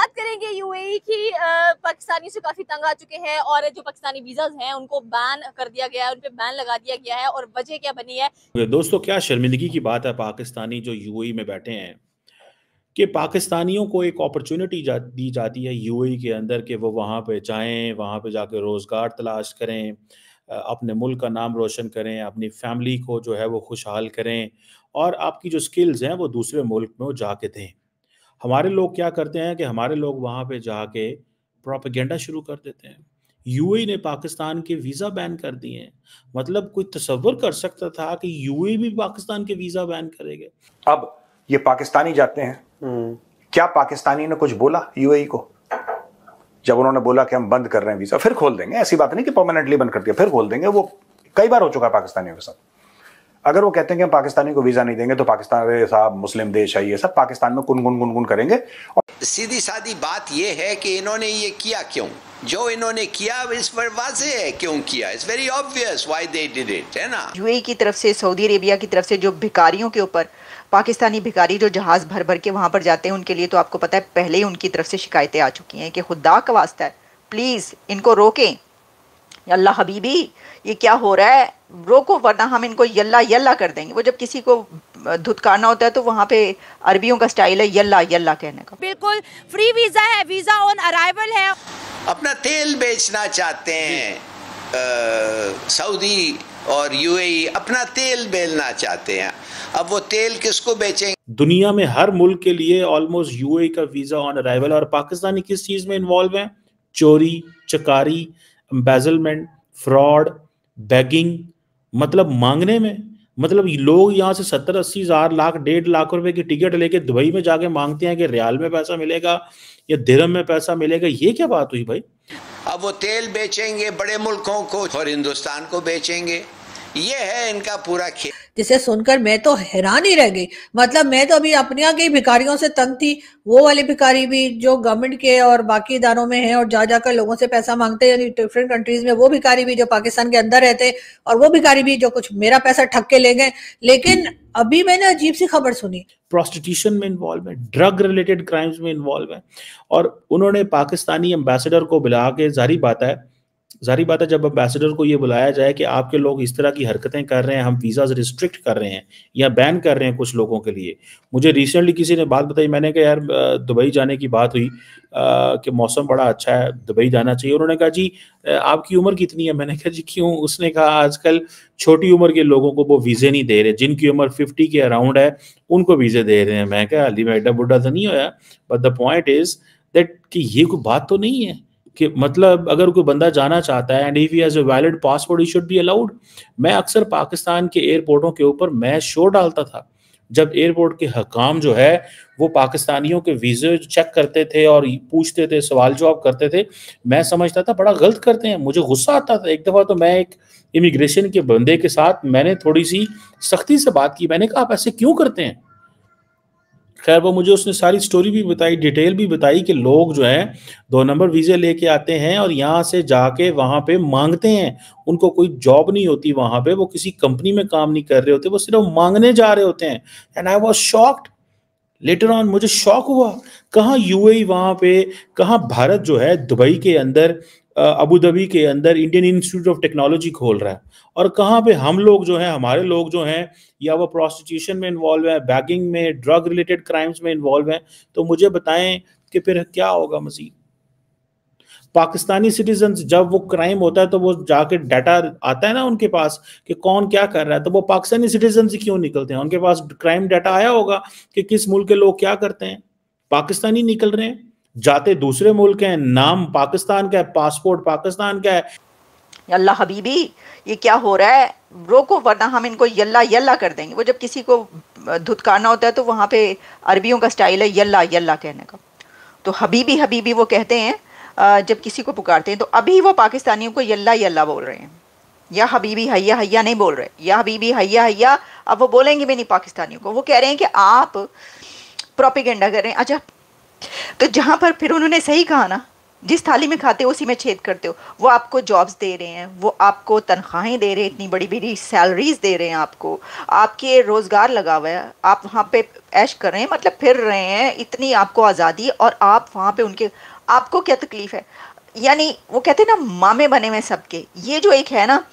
बात करेंगे यूएई की। पाकिस्तानी से काफी तंग आ चुके हैं और जो पाकिस्तानी वीजाज हैं उनको बैन कर दिया गया है, उन पे बैन लगा दिया गया है। और वजह क्या बनी है? दोस्तों, क्या शर्मिंदगी की बात है पाकिस्तानी जो यूएई में बैठे हैं कि पाकिस्तानियों को एक अपॉर्चुनिटी दी जाती है यूएई के अंदर कि वो वहाँ पे जाएं, वहाँ पे जाके रोज़गार तलाश करें, अपने मुल्क का नाम रोशन करें, अपनी फैमिली को जो है वो खुशहाल करें और आपकी जो स्किल्स हैं वो दूसरे मुल्क में वो जाके दें। हमारे लोग क्या करते हैं कि हमारे लोग वहाँ पे जाके प्रोपेगेंडा शुरू कर देते हैं। यूएई ने पाकिस्तान के वीज़ा बैन कर दिए हैं। मतलब कोई तसव्वुर कर सकता था कि यूएई भी पाकिस्तान के वीज़ा बैन करेंगे? अब ये पाकिस्तानी जाते हैं, क्या पाकिस्तानी ने कुछ बोला यूएई को? जब उन्होंने बोला कि हम बंद कर रहे हैं वीजा, फिर खोल देंगे, ऐसी बात नहीं कि परमानेंटली बंद कर दिया, फिर खोल देंगे। वो कई बार हो चुका है पाकिस्तानियों के साथ। अगर वो कहते हैं कि हम पाकिस्तानी को वीजा नहीं देंगे तो पाकिस्तान, अरे साहब मुस्लिम देश है, ये सब पाकिस्तान में गुन करेंगे। और सीधी सादी बात ये है कि इन्होंने ये किया क्यों? जो इन्होंने किया इस पर वाज़ेह है क्यों किया। It's very obvious why they did it, है ना। यूएई की तरफ से, सऊदी अरेबिया की तरफ से जो भिखारियों के ऊपर, पाकिस्तानी भिखारी जो जहाज़ भर भर के वहाँ पर जाते हैं, उनके लिए तो आपको पता है पहले ही उनकी तरफ से शिकायतें आ चुकी हैं कि खुदा का वास्ता है प्लीज़ इनको रोकें। अल्लाह हबीबी, ये क्या हो रहा है, रोको वरना हम इनको यल्ला यल्ला कर देंगे। वो जब किसी को धुतकारना होता है तो वहाँ पे अरबियों का स्टाइल है यल्ला यल्ला कहने का। बिल्कुल फ्री वीजा है, वीजा ऑन अराइवल है। अपना तेल बेचना चाहते हैं सऊदी और यूएई, अपना तेल बेचना चाहते हैं। अब वो तेल किसको बेचेंगे? दुनिया में हर मुल्क के लिए ऑलमोस्ट यूएई का वीजा ऑन अराइवल। और पाकिस्तानी किस चीज में इन्वॉल्व है? चोरी, चकारी, एम्बेजलमेंट, फ्रॉड, बैगिंग, मतलब मांगने में। मतलब लोग यहाँ से 70-80 हज़ार, लाख, 1.5 लाख रुपए की टिकट लेके दुबई में जाके मांगते हैं कि रियाल में पैसा मिलेगा या दिरहम में पैसा मिलेगा। ये क्या बात हुई भाई? अब वो तेल बेचेंगे बड़े मुल्कों को और हिंदुस्तान को बेचेंगे। ये है इनका पूरा खेल। जिसे सुनकर मैं तो हैरान ही रह गई। मतलब मैं तो अभी अपने यहाँ के भिखारियों से तंग थी। वो वाले भिखारी भी जो गवर्नमेंट के और बाकी इदारों में हैं और जा जाकर लोगों से पैसा मांगते हैं, यानी डिफरेंट कंट्रीज में, वो भिखारी भी जो पाकिस्तान के अंदर रहते, और वो भिखारी भी जो कुछ मेरा पैसा ठग के ले गए। लेकिन अभी मैंने अजीब सी खबर सुनी, प्रोस्टिट्यूशन में इन्वॉल्व है, ड्रग रिलेटेड क्राइम्स में इन्वॉल्व है। और उन्होंने पाकिस्तानी एम्बेसडर को बुला के, जारी बात है जब एम्बेसडर को ये बुलाया जाए कि आपके लोग इस तरह की हरकतें कर रहे हैं, हम वीज़ाज रिस्ट्रिक्ट कर रहे हैं या बैन कर रहे हैं कुछ लोगों के लिए। मुझे रिसेंटली किसी ने बात बताई, मैंने कहा यार दुबई जाने की बात हुई कि मौसम बड़ा अच्छा है, दुबई जाना चाहिए। उन्होंने कहा जी आपकी उम्र कितनी है? मैंने कहा जी क्यों? उसने कहा आजकल छोटी उम्र के लोगों को वो वीज़े नहीं दे रहे, जिनकी उम्र 50 के अराउंड है उनको वीज़े दे रहे हैं। मैं कहा अली मैं एडा बुढ़ा तो नहीं होया, but the point is that कि ये कोई बात तो नहीं है कि मतलब अगर कोई बंदा जाना चाहता है and if he has a valid passport he should be allowed. मैं अक्सर पाकिस्तान के एयरपोर्टों के ऊपर मैं शो डालता था जब एयरपोर्ट के हकाम जो है वो पाकिस्तानियों के वीज़े चेक करते थे और पूछते थे, सवाल जवाब करते थे। मैं समझता था बड़ा गलत करते हैं, मुझे गुस्सा आता था। एक दफ़ा तो मैं एक इमिग्रेशन के बंदे के साथ मैंने थोड़ी सी सख्ती से बात की। मैंने कहा आप ऐसे क्यों करते हैं? खैर वो मुझे उसने सारी स्टोरी भी बताई, डिटेल भी बताई कि लोग जो हैं 2 नंबर वीज़े लेके आते हैं और यहाँ से जाके वहाँ पे मांगते हैं। उनको कोई जॉब नहीं होती वहाँ पे, वो किसी कंपनी में काम नहीं कर रहे होते, वो सिर्फ मांगने जा रहे होते हैं। And I was shocked later on, मुझे शौक हुआ। कहाँ यूएई वहाँ पे, कहाँ भारत जो है दुबई के अंदर, अबू धाबी के अंदर इंडियन इंस्टीट्यूट ऑफ टेक्नोलॉजी खोल रहा है, और कहाँ पे हम लोग जो हैं, हमारे लोग जो हैं या वो प्रोस्टिट्यूशन में इन्वॉल्व है, बैगिंग में, ड्रग रिलेटेड क्राइम्स में इन्वॉल्व हैं। तो मुझे बताएं कि फिर क्या होगा मजीद? पाकिस्तानी सिटीजन जब वो क्राइम होता है तो वो जाके डाटा आता है ना उनके पास कि कौन क्या कर रहा है, तो वो पाकिस्तानी सिटीजन से क्यों निकलते हैं? उनके पास क्राइम डाटा आया होगा कि किस मुल्क के लोग क्या करते हैं। पाकिस्तानी निकल रहे हैं, जाते दूसरे मुल्क हैं, नाम पाकिस्तान का है, पासपोर्ट पाकिस्तान का है। अल्लाह हबीबी, ये क्या हो रहा है, रोको वरना हम इनको यल्ला यल्ला कर देंगे। वो जब किसी को धुतकारना होता है तो वहाँ पे अरबियों का स्टाइल है यल्ला यल्ला कहने का। तो हबीबी हबीबी वो कहते हैं जब किसी को पुकारते हैं। तो अभी वो पाकिस्तानियों को यल्ला यल्ला बोल रहे हैं, या हबीबी हैया हैया नहीं बोल रहे, या हबीबी हैया हैया अब वो बोलेंगे भी नहीं पाकिस्तानियों को। वो कह रहे हैं कि आप प्रोपेगेंडा कर रहे हैं। अच्छा, तो जहाँ पर फिर उन्होंने सही कहा ना, जिस थाली में खाते हो उसी में छेद करते हो। वो आपको जॉब्स दे रहे हैं, वो आपको तनख्वाहें दे रहे हैं, इतनी बड़ी बड़ी सैलरीज दे रहे हैं आपको, आपके रोज़गार लगा हुआ है, आप वहाँ पे ऐश कर रहे हैं, मतलब फिर रहे हैं, इतनी आपको आज़ादी, और आप वहाँ पे उनके, आपको क्या तकलीफ़ है? यानी वो कहते हैं ना मामे बने हुए सबके। ये जो एक है ना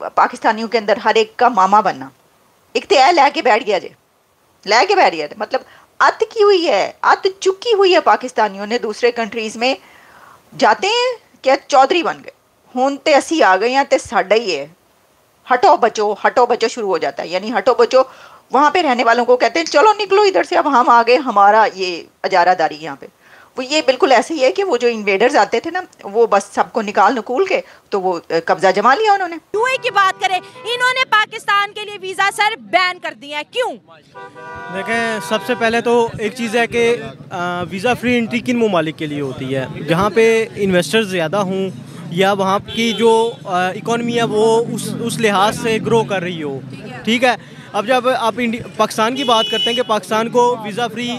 पाकिस्तानियों के अंदर हर एक का मामा बनना, एक तो है लैके बैठ गया जे, लैके बैठ गया, मतलब अत की हुई है, अत चुकी हुई है। पाकिस्तानियों ने दूसरे कंट्रीज़ में जाते हैं क्या चौधरी बन गए, हुन ते असी आ गए हैं ते साडा ही है, हटो बचो शुरू हो जाता है। यानी हटो बचो वहाँ पे रहने वालों को कहते हैं चलो निकलो इधर से, अब हम आ गए, हमारा ये अजारादारी यहाँ पे। वो ये बिल्कुल ऐसे ही है कि वो जो इन्वेडर्स आते थे ना, वो बस सबको निकाल नकूल के तो वो कब्जा जमा लिया उन्होंने। यूएई की बात करें, इन्होंने पाकिस्तान के लिए वीज़ा सर बैन कर दिया है, क्यों? देखें, सबसे पहले तो एक चीज़ है कि वीज़ा फ्री एंट्री किन ममालिक के लिए होती है? जहाँ पे इन्वेस्टर्स ज़्यादा हों या वहाँ की जो इकॉनमी है वो उस लिहाज से ग्रो कर रही हो, ठीक है। अब जब आप पाकिस्तान की बात करते हैं कि पाकिस्तान को वीज़ा फ्री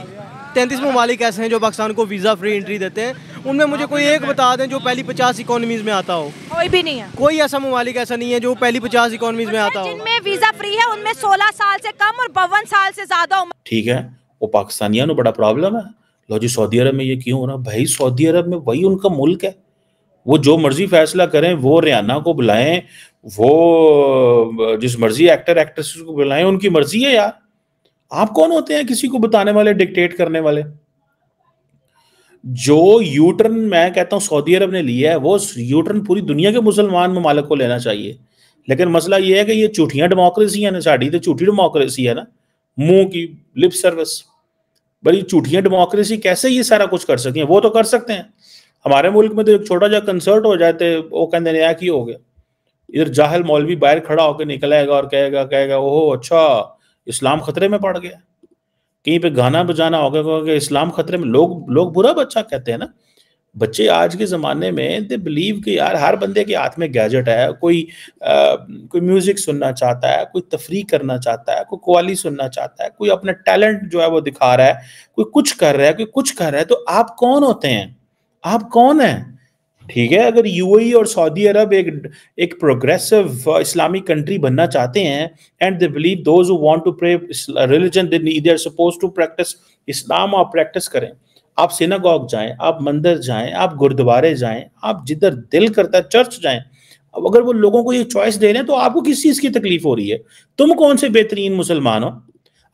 33 ममालिक ऐसे हैं जो पाकिस्तान को वीज़ा फ्री एंट्री देते हैं, उनमें मुझे कोई एक बता दें जो पहली 50 इकोनॉमीज़ में आता हो। कोई भी नहीं है, कोई ऐसा ममालिक ऐसा नहीं है जो पहली 50 इकोनॉमीज़ में आता हो। जिनमें वीज़ा फ्री है उनमें 16 साल से कम और 52 साल से ज़्यादा उम्र। ठीक है, वो पाकिस्तानियों को बड़ा प्रॉब्लम है। लो जी, सऊदी अरब में ये क्यों हो रहा? भाई सऊदी अरब में वही उनका मुल्क है, वो जो मर्जी फैसला करें, वो रियाना को बुलाएं, वो जिस मर्जी एक्टर एक्ट्रेस को बुलाएं, उनकी मर्जी है यार। आप कौन होते हैं किसी को बताने वाले, डिक्टेट करने वाले? जो यूटर्न मैं कहता हूं सऊदी अरब ने लिया है, वो यूटर्न पूरी दुनिया के मुसलमान ममालिक को लेना चाहिए। लेकिन मसला ये है कि ये झूठियां डेमोक्रेसी है ना, साड़ी तो झूठी डेमोक्रेसी है ना, मुंह की लिप सर्विस, बड़ी झूठियां डेमोक्रेसी कैसे ये सारा कुछ कर सकें? वो तो कर सकते हैं। हमारे मुल्क में तो एक छोटा सा कंसर्ट हो जाते, वो कहते नया की हो गया, इधर जाहिल मौलवी बाहर खड़ा होकर निकलेगा और कहेगा ओहो अच्छा इस्लाम खतरे में पड़ गया। कहीं पे गाना बजाना होगा कि इस्लाम खतरे में, लोग बुरा बच्चा कहते हैं ना। बच्चे आज के ज़माने में दे बिलीव कि यार हर बंदे के हाथ में गैजेट है, कोई म्यूज़िक सुनना चाहता है, कोई तफरीह करना चाहता है, कोई कव्वाली सुनना चाहता है, कोई अपना टैलेंट जो है वो दिखा रहा है, कोई कुछ कर रहा है, कोई कुछ कर रहा है। तो आप कौन होते हैं? आप कौन हैं? ठीक है, अगर यूएई और सऊदी अरब एक प्रोग्रेसिव इस्लामिक कंट्री बनना चाहते हैं and they believe those who want to pray religion they are supposed to practise Islam, आप प्रैक्टिस करें। आप सिनागॉग जाएं, आप मंदिर जाएं, आप गुरुद्वारे जाएं, आप जिधर दिल करता है चर्च जाएं। अब अगर वो लोगों को ये चॉइस दे रहे हैं तो आपको किस चीज की तकलीफ हो रही है? तुम कौन से बेहतरीन मुसलमान हो?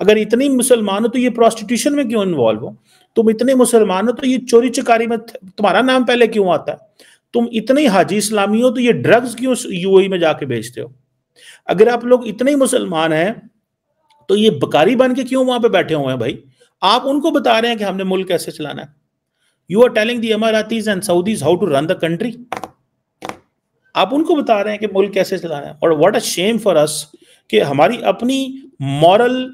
अगर इतने मुसलमान हो तो ये प्रोस्टिट्यूशन में क्यों इन्वॉल्व हो? तुम इतने मुसलमान हो तो ये चोरी चकारी में तुम्हारा नाम पहले क्यों आता है? तुम इतने हाजी इस्लामी हो तो ये ड्रग्स क्यों यूएई में जाके बेचते हो? अगर आप लोग इतने ही मुसलमान हैं तो ये बकारी बन के क्यों वहां पे बैठे हुए हैं भाई? आप उनको बता रहे हैं कि हमने मुल्क कैसे चलाना है। You are telling the Emiratis and Saudis how to run the country. आप उनको बता रहे हैं कि मुल्क कैसे चलाना है। और what a shame for us कि हमारी अपनी मॉरल